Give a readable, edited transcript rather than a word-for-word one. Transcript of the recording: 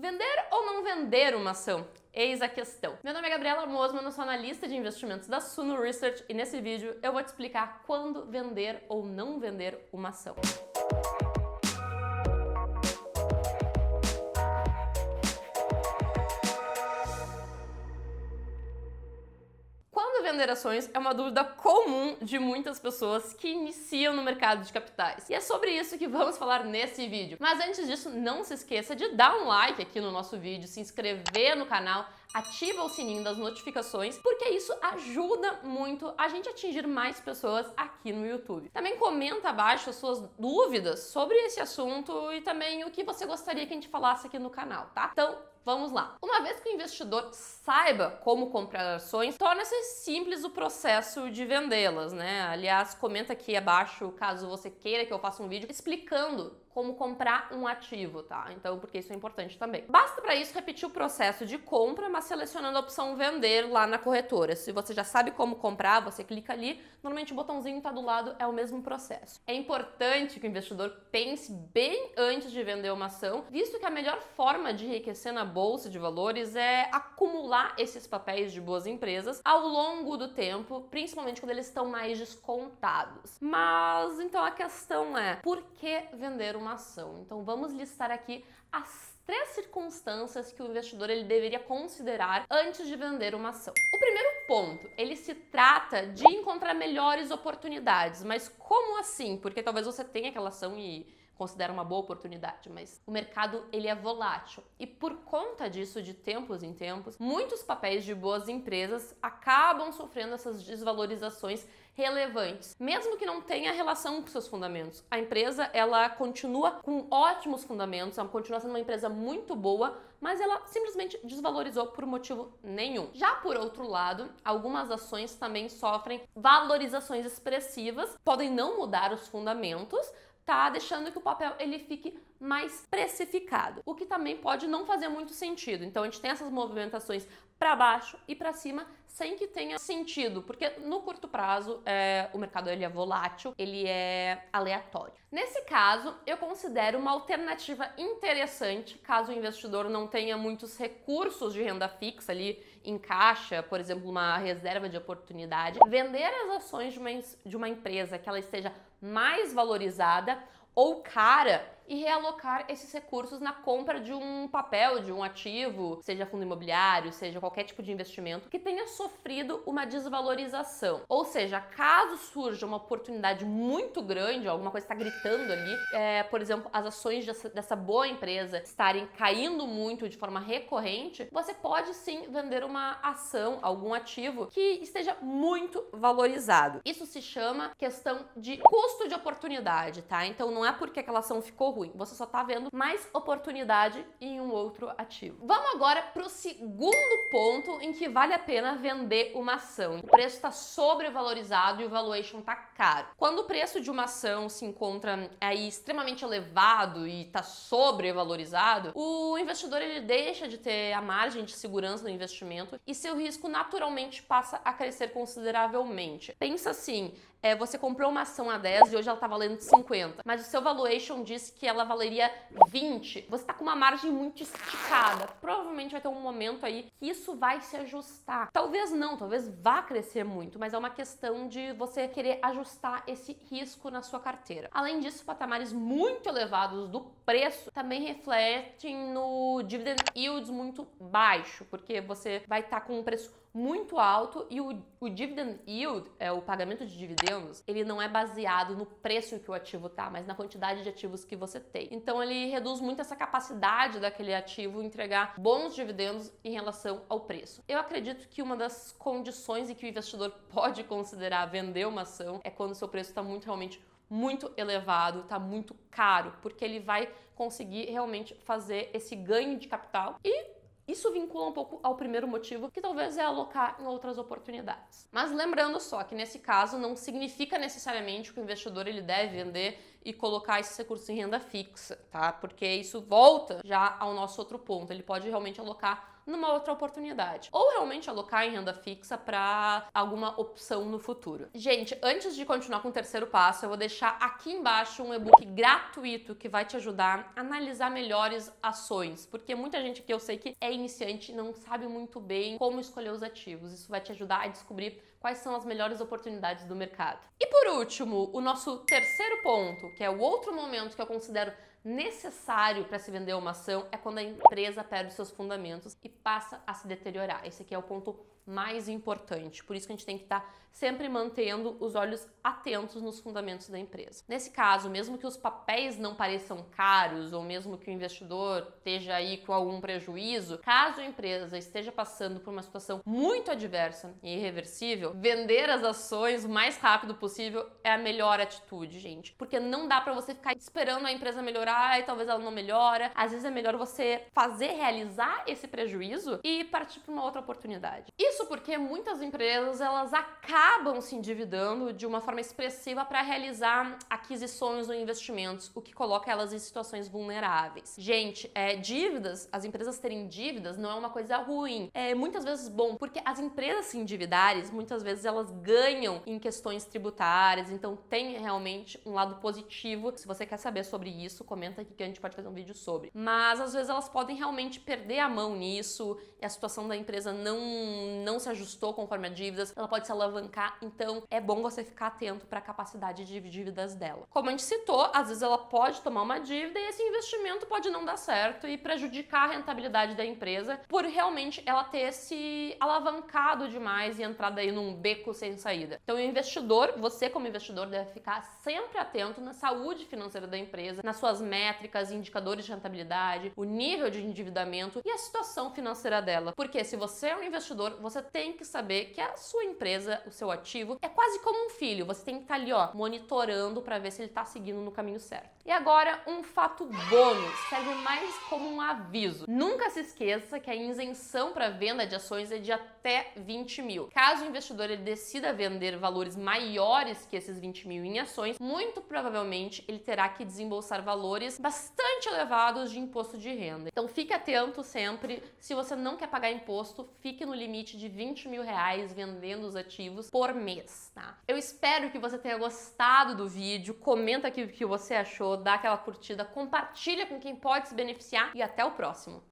Vender ou não vender uma ação? Eis a questão. Meu nome é Gabriela Mosman, eu sou analista de investimentos da Suno Research e nesse vídeo eu vou te explicar quando vender ou não vender uma ação. Vender ações é uma dúvida comum de muitas pessoas que iniciam no mercado de capitais. E é sobre isso que vamos falar nesse vídeo. Mas antes disso, não se esqueça de dar um like aqui no nosso vídeo, se inscrever no canal, ativa o sininho das notificações, porque isso ajuda muito a gente a atingir mais pessoas aqui no YouTube. Também comenta abaixo as suas dúvidas sobre esse assunto e também o que você gostaria que a gente falasse aqui no canal, tá? Então, vamos lá. Uma vez que o investidor saiba como comprar ações, torna-se simples o processo de vendê-las, né? Aliás, comenta aqui abaixo caso você queira que eu faça um vídeo explicando como comprar um ativo, tá? Então, porque isso é importante também. Basta para isso repetir o processo de compra, mas selecionando a opção vender lá na corretora. Se você já sabe como comprar, você clica ali, normalmente o botãozinho tá do lado, é o mesmo processo. É importante que o investidor pense bem antes de vender uma ação, visto que a melhor forma de enriquecer na bolsa de valores é acumular esses papéis de boas empresas ao longo do tempo, principalmente quando eles estão mais descontados. Mas então a questão é, por que vender uma ação? Então vamos listar aqui as 3 circunstâncias que o investidor ele deveria considerar antes de vender uma ação. O primeiro ponto, ele se trata de encontrar melhores oportunidades, mas como assim? Porque talvez você tenha aquela ação e considera uma boa oportunidade, mas o mercado ele é volátil e por conta disso, de tempos em tempos, muitos papéis de boas empresas acabam sofrendo essas desvalorizações relevantes, mesmo que não tenha relação com seus fundamentos. A empresa ela continua com ótimos fundamentos, ela continua sendo uma empresa muito boa, mas ela simplesmente desvalorizou por motivo nenhum. Já por outro lado, algumas ações também sofrem valorizações expressivas, podem não mudar os fundamentos, tá deixando que o papel ele fique mais precificado, o que também pode não fazer muito sentido. Então a gente tem essas movimentações para baixo e para cima sem que tenha sentido, porque no curto prazo o mercado ele é volátil, ele é aleatório. Nesse caso, eu considero uma alternativa interessante caso o investidor não tenha muitos recursos de renda fixa ali em caixa, por exemplo, uma reserva de oportunidade, vender as ações de uma empresa que ela esteja mais valorizada ou cara e realocar esses recursos na compra de um papel, de um ativo, seja fundo imobiliário, seja qualquer tipo de investimento que tenha sofrido uma desvalorização. Ou seja, caso surja uma oportunidade muito grande, alguma coisa está gritando ali, por exemplo, as ações dessa boa empresa estarem caindo muito de forma recorrente, você pode sim vender uma ação, algum ativo que esteja muito valorizado. Isso se chama questão de custo de oportunidade, tá? Então não é porque aquela ação ficou ruim, você só tá vendo mais oportunidade em um outro ativo. Vamos agora para o segundo ponto em que vale a pena vender uma ação. O preço está sobrevalorizado e o valuation tá caro. Quando o preço de uma ação se encontra aí extremamente elevado e está sobrevalorizado, o investidor ele deixa de ter a margem de segurança no investimento e seu risco naturalmente passa a crescer consideravelmente. Pensa assim, você comprou uma ação a 10 e hoje ela está valendo 50, mas o seu valuation diz que ela valeria 20. Você está com uma margem muito esticada. Provavelmente vai ter um momento aí que isso vai se ajustar. Talvez não, talvez vá crescer muito, mas é uma questão de você querer ajustar esse risco na sua carteira. Além disso, patamares muito elevados do preço também refletem no dividend yields muito baixo, porque você vai estar com um preço muito alto e o dividend yield, o pagamento de dividendos, ele não é baseado no preço que o ativo tá, mas na quantidade de ativos que você tem. Então ele reduz muito essa capacidade daquele ativo entregar bons dividendos em relação ao preço. Eu acredito que uma das condições em que o investidor pode considerar vender uma ação é quando o seu preço está realmente muito elevado, tá muito caro, porque ele vai conseguir realmente fazer esse ganho de capital e isso vincula um pouco ao primeiro motivo, que talvez é alocar em outras oportunidades. Mas lembrando só que nesse caso não significa necessariamente que o investidor ele deve vender e colocar esses recursos em renda fixa, tá? Porque isso volta já ao nosso outro ponto. Ele pode realmente alocar numa outra oportunidade. Ou realmente alocar em renda fixa para alguma opção no futuro. Gente, antes de continuar com o terceiro passo, eu vou deixar aqui embaixo um e-book gratuito que vai te ajudar a analisar melhores ações, porque muita gente que eu sei que é iniciante não sabe muito bem como escolher os ativos. Isso vai te ajudar a descobrir quais são as melhores oportunidades do mercado. E por último, o nosso terceiro ponto, que é o outro momento que eu considero necessário para se vender uma ação, é quando a empresa perde seus fundamentos e passa a se deteriorar. Esse aqui é o ponto mais importante. Por isso que a gente tem que estar sempre mantendo os olhos atentos nos fundamentos da empresa. Nesse caso, mesmo que os papéis não pareçam caros ou mesmo que o investidor esteja aí com algum prejuízo, caso a empresa esteja passando por uma situação muito adversa e irreversível, vender as ações o mais rápido possível é a melhor atitude, gente. Porque não dá para você ficar esperando a empresa melhorar e talvez ela não melhora. Às vezes é melhor você realizar esse prejuízo e partir para uma outra oportunidade. Isso porque muitas empresas elas acabam se endividando de uma forma expressiva para realizar aquisições ou investimentos, o que coloca elas em situações vulneráveis. Gente, dívidas, as empresas terem dívidas não é uma coisa ruim. É muitas vezes bom, porque as empresas se endividarem, muitas vezes elas ganham em questões tributárias, então tem realmente um lado positivo. Se você quer saber sobre isso, comenta aqui que a gente pode fazer um vídeo sobre. Mas às vezes elas podem realmente perder a mão nisso e a situação da empresa não se ajustou conforme a dívidas, ela pode se alavancar, então é bom você ficar atento para a capacidade de dívidas dela. Como a gente citou, às vezes ela pode tomar uma dívida e esse investimento pode não dar certo e prejudicar a rentabilidade da empresa por realmente ela ter se alavancado demais e entrado aí num beco sem saída. Então o investidor, você como investidor deve ficar sempre atento na saúde financeira da empresa, nas suas métricas, indicadores de rentabilidade, o nível de endividamento e a situação financeira dela. Porque se você é um investidor, você tem que saber que a sua empresa, o seu ativo, é quase como um filho. Você tem que estar ali, monitorando para ver se ele está seguindo no caminho certo. E agora, um fato bônus, serve mais como um aviso. Nunca se esqueça que a isenção para venda de ações é de até 20 mil. Caso o investidor ele decida vender valores maiores que esses 20 mil em ações, muito provavelmente ele terá que desembolsar valores bastante elevados de imposto de renda. Então fique atento sempre, se você não quer pagar imposto, fique no limite de 20 mil reais vendendo os ativos por mês, tá? Eu espero que você tenha gostado do vídeo, comenta aqui o que você achou, dá aquela curtida, compartilha com quem pode se beneficiar e até o próximo.